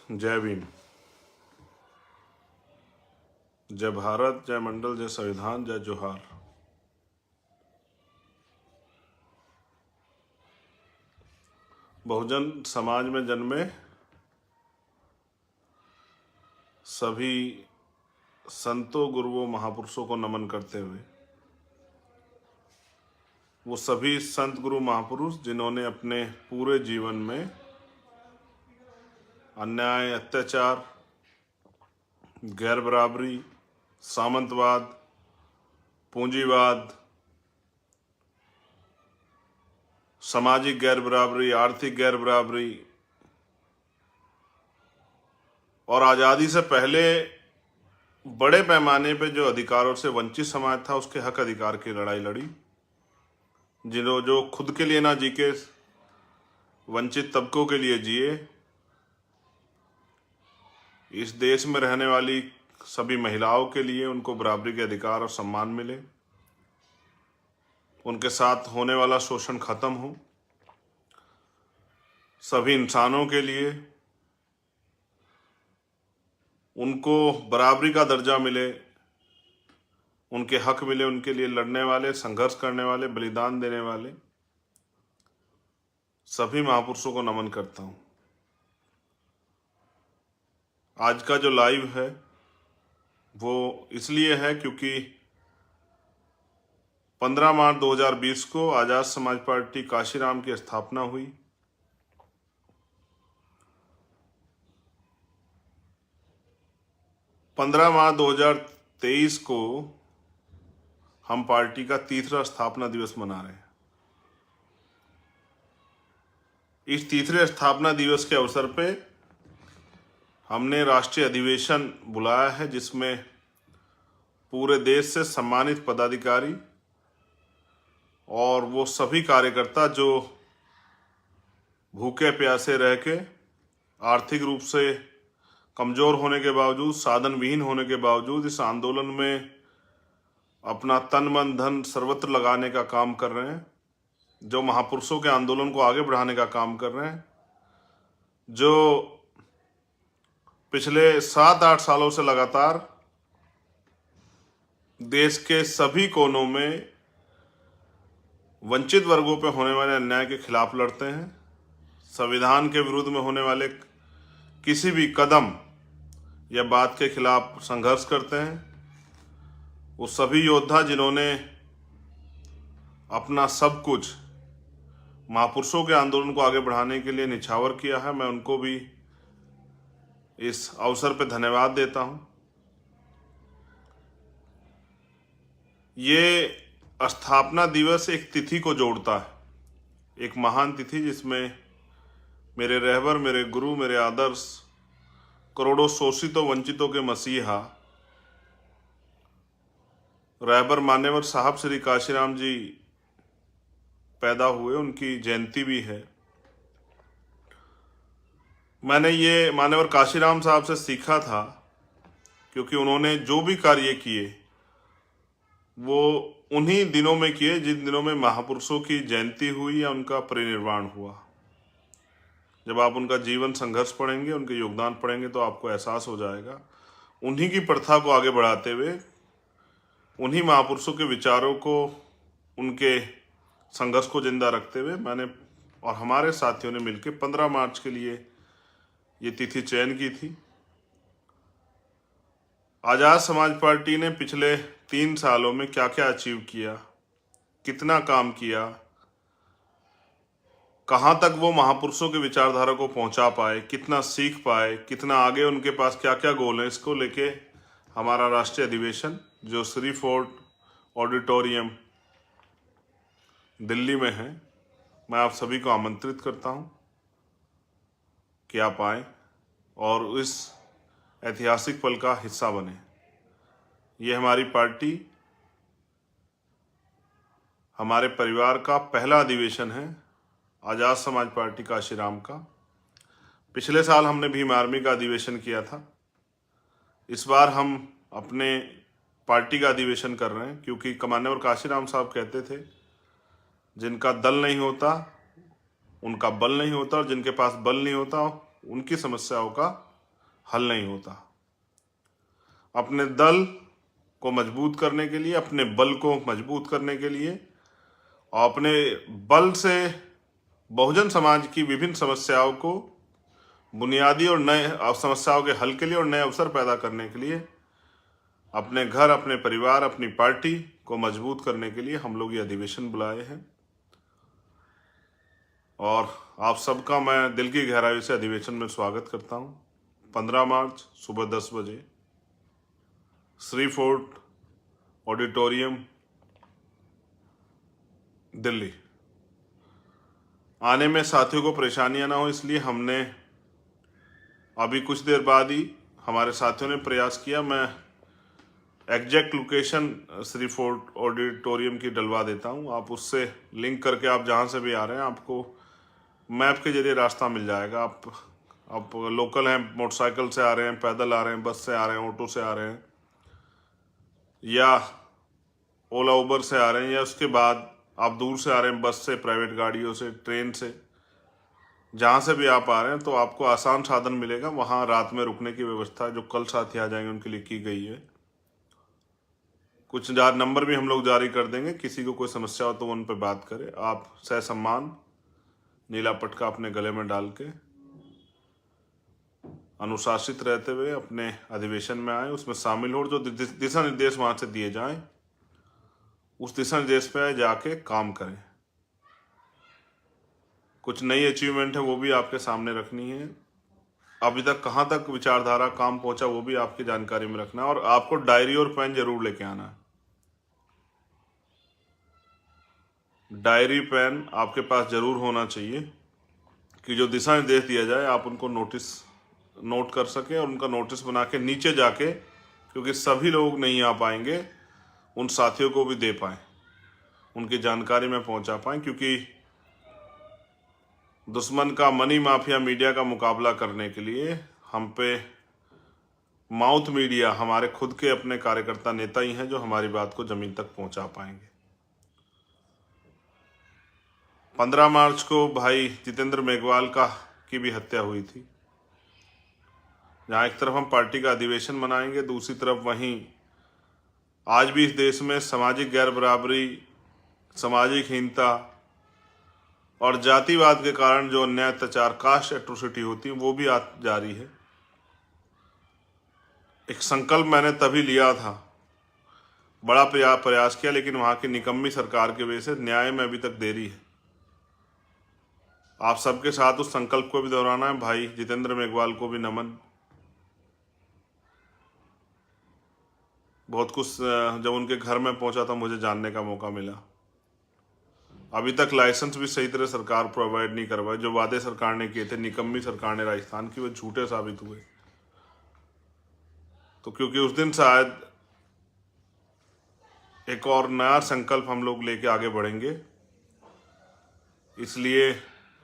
जय भीम। जय भारत, जय मंडल, जय संविधान, जय जोहार। बहुजन समाज में जन्मे सभी संतों, गुरुओं, महापुरुषों को नमन करते हुए, वो सभी संत, गुरु, महापुरुष जिन्होंने अपने पूरे जीवन में अन्याय, अत्याचार, गैर बराबरी, सामंतवाद, पूंजीवाद, सामाजिक गैर बराबरी, आर्थिक गैर बराबरी और आज़ादी से पहले बड़े पैमाने पे जो अधिकारों से वंचित समाज था उसके हक अधिकार की लड़ाई लड़ी। जो खुद के लिए ना जी के वंचित तबकों के लिए जिए। इस देश में रहने वाली सभी महिलाओं के लिए उनको बराबरी के अधिकार और सम्मान मिले, उनके साथ होने वाला शोषण खत्म हो, सभी इंसानों के लिए उनको बराबरी का दर्जा मिले, उनके हक मिले, उनके लिए लड़ने वाले, संघर्ष करने वाले, बलिदान देने वाले सभी महापुरुषों को नमन करता हूं। आज का जो लाइव है वो इसलिए है क्योंकि 15 मार्च 2020 को आजाद समाज पार्टी काशीराम की स्थापना हुई। पंद्रह मार्च 2023 को हम पार्टी का तीसरा स्थापना दिवस मना रहे हैं। इस तीसरे स्थापना दिवस के अवसर पे हमने राष्ट्रीय अधिवेशन बुलाया है, जिसमें पूरे देश से सम्मानित पदाधिकारी और वो सभी कार्यकर्ता जो भूखे प्यासे रह के आर्थिक रूप से कमजोर होने के बावजूद, साधन विहीन होने के बावजूद इस आंदोलन में अपना तन मन धन सर्वत्र लगाने का काम कर रहे हैं, जो महापुरुषों के आंदोलन को आगे बढ़ाने का काम कर रहे हैं, जो पिछले 7-8 सालों से लगातार देश के सभी कोनों में वंचित वर्गों पर होने वाले अन्याय के खिलाफ लड़ते हैं, संविधान के विरुद्ध में होने वाले किसी भी कदम या बात के खिलाफ संघर्ष करते हैं। वो सभी योद्धा जिन्होंने अपना सब कुछ महापुरुषों के आंदोलन को आगे बढ़ाने के लिए निछावर किया है, मैं उनको भी इस अवसर पर धन्यवाद देता हूं। ये स्थापना दिवस एक तिथि को जोड़ता है, एक महान तिथि जिसमें मेरे रहबर, मेरे गुरु, मेरे आदर्श, करोड़ों शोषितों वंचितों के मसीहा रहबर मान्यवर साहब श्री काशीराम जी पैदा हुए, उनकी जयंती भी है। मैंने ये मान्यवर काशीराम साहब से सीखा था क्योंकि उन्होंने जो भी कार्य किए वो उन्हीं दिनों में किए जिन दिनों में महापुरुषों की जयंती हुई या उनका परिनिर्वाण हुआ। जब आप उनका जीवन संघर्ष पढ़ेंगे, उनके योगदान पढ़ेंगे तो आपको एहसास हो जाएगा। उन्हीं की प्रथा को आगे बढ़ाते हुए, उन्हीं महापुरुषों के विचारों को, उनके संघर्ष को जिंदा रखते हुए मैंने और हमारे साथियों ने मिलकर 15 मार्च के लिए ये तिथि चयन की थी। आजाद समाज पार्टी ने पिछले 3 सालों में क्या क्या अचीव किया, कितना काम किया, कहाँ तक वो महापुरुषों के विचारधारा को पहुंचा पाए, कितना सीख पाए, कितना आगे उनके पास क्या क्या गोल है, इसको लेके हमारा राष्ट्रीय अधिवेशन जो श्री फोर्ट ऑडिटोरियम दिल्ली में है, मैं आप सभी को आमंत्रित करता हूं कि आप आए और इस ऐतिहासिक पल का हिस्सा बने। ये हमारी पार्टी, हमारे परिवार का पहला अधिवेशन है, आजाद समाज पार्टी काशीराम का। पिछले साल हमने भीम आर्मी का अधिवेशन किया था। इस बार हम अपने पार्टी का अधिवेशन कर रहे हैं क्योंकि कमान्यवर काशीराम साहब कहते थे, जिनका दल नहीं होता उनका बल नहीं होता और जिनके पास बल नहीं होता उनकी समस्याओं का हल नहीं होता। अपने दल को मजबूत करने के लिए, अपने बल को मजबूत करने के लिए और अपने बल से बहुजन समाज की विभिन्न समस्याओं को बुनियादी और नए समस्याओं के हल के लिए और नए अवसर पैदा करने के लिए, अपने घर, अपने परिवार, अपनी पार्टी को मजबूत करने के लिए हम लोग ये अधिवेशन बुलाए हैं। और आप सबका मैं दिल की गहराई से अधिवेशन में स्वागत करता हूं। 15 मार्च सुबह 10 बजे श्री फोर्ट ऑडिटोरियम, दिल्ली। आने में साथियों को परेशानियां ना हो, इसलिए हमने अभी कुछ देर बाद ही हमारे साथियों ने प्रयास किया। मैं exact location Shri fort auditorium की डलवा देता हूं। आप उससे लिंक करके आप जहां से भी आ रहे हैं, आपको मैप के जरिए रास्ता मिल जाएगा। आप लोकल हैं, मोटरसाइकिल से आ रहे हैं, पैदल आ रहे हैं, बस से आ रहे हैं, ऑटो से आ रहे हैं, या ओला उबर से आ रहे हैं, या उसके बाद आप दूर से आ रहे हैं, बस से, प्राइवेट गाड़ियों से, ट्रेन से, जहाँ से भी आप आ रहे हैं, तो आपको आसान साधन मिलेगा। वहाँ रात में रुकने की व्यवस्था जो कल साथी आ जाएंगे उनके लिए की गई है। कुछ नंबर भी हम लोग जारी कर देंगे, किसी को कोई समस्या हो तो उन पर बात करें। आप ससम्मान नीला पटका अपने गले में डाल के अनुशासित रहते हुए अपने अधिवेशन में आए, उसमें शामिल हो। जो दिशा निर्देश वहाँ से दिए जाएं, उस दिशा निर्देश पे जाके काम करें। कुछ नई अचीवमेंट है वो भी आपके सामने रखनी है। अभी तक कहाँ तक विचारधारा काम पहुंचा वो भी आपकी जानकारी में रखना है। और आपको डायरी और पेन जरूर लेके आना है। डायरी पेन आपके पास जरूर होना चाहिए कि जो दिशा निर्देश दिया जाए आप उनको नोट कर सके और उनका नोटिस बना के नीचे जाके, क्योंकि सभी लोग नहीं आ पाएंगे, उन साथियों को भी दे पाएं, उनकी जानकारी में पहुंचा पाएं। क्योंकि दुश्मन का मनी माफिया मीडिया का मुकाबला करने के लिए हम पे माउथ मीडिया, हमारे खुद के अपने कार्यकर्ता नेता ही हैं जो हमारी बात को जमीन तक पहुंचा पाएंगे। 15 मार्च को भाई जितेंद्र मेघवाल की भी हत्या हुई थी। जहाँ एक तरफ हम पार्टी का अधिवेशन मनाएंगे, दूसरी तरफ वहीं आज भी इस देश में सामाजिक गैर बराबरी, सामाजिक हीनता और जातिवाद के कारण जो अन्याय, अत्याचार, कास्ट एट्रोसिटी होती है, वो भी जारी है। एक संकल्प मैंने तभी लिया था, बड़ा प्रयास किया, लेकिन वहां की निकम्मी सरकार की वजह से न्याय में अभी तक देरी है। आप सबके साथ उस संकल्प को भी दोहराना है। भाई जितेंद्र मेघवाल को भी नमन। बहुत कुछ जब उनके घर में पहुंचा था मुझे जानने का मौका मिला। अभी तक लाइसेंस भी सही तरह सरकार प्रोवाइड नहीं करवाए। जो वादे सरकार ने किए थे, निकम्मी सरकार ने राजस्थान की, वो झूठे साबित हुए। तो क्योंकि उस दिन शायद एक और नया संकल्प हम लोग लेके आगे बढ़ेंगे, इसलिए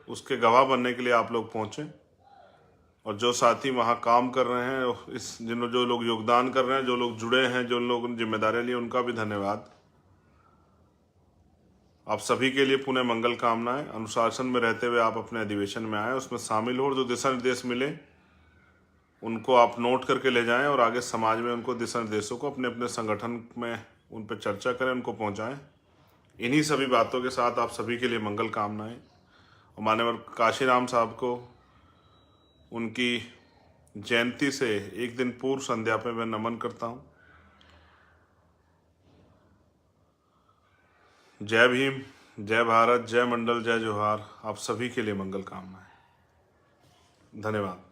उसके गवाह बनने के लिए आप लोग पहुंचे। और जो साथी वहाँ काम कर रहे हैं, जो लोग योगदान कर रहे हैं, जो लोग जुड़े हैं, जो लोग जिम्मेदारियां ली, उनका भी धन्यवाद। आप सभी के लिए पुनः मंगल कामनाएं। अनुशासन में रहते हुए आप अपने अधिवेशन में आए, उसमें शामिल हो। जो दिशा निर्देश मिले उनको आप नोट करके ले जाएं और आगे समाज में उनको दिशा निर्देशों को अपने अपने संगठन में उन पर चर्चा करें, उनको पहुंचाएं। इन्हीं सभी बातों के साथ आप सभी के लिए मंगल कामनाएं। और माननीय काशीराम साहब को उनकी जयंती से एक दिन पूर्व संध्या पे मैं नमन करता हूं। जय भीम, जय भारत, जय मंडल, जय जोहार। आप सभी के लिए मंगल कामनाएं। धन्यवाद।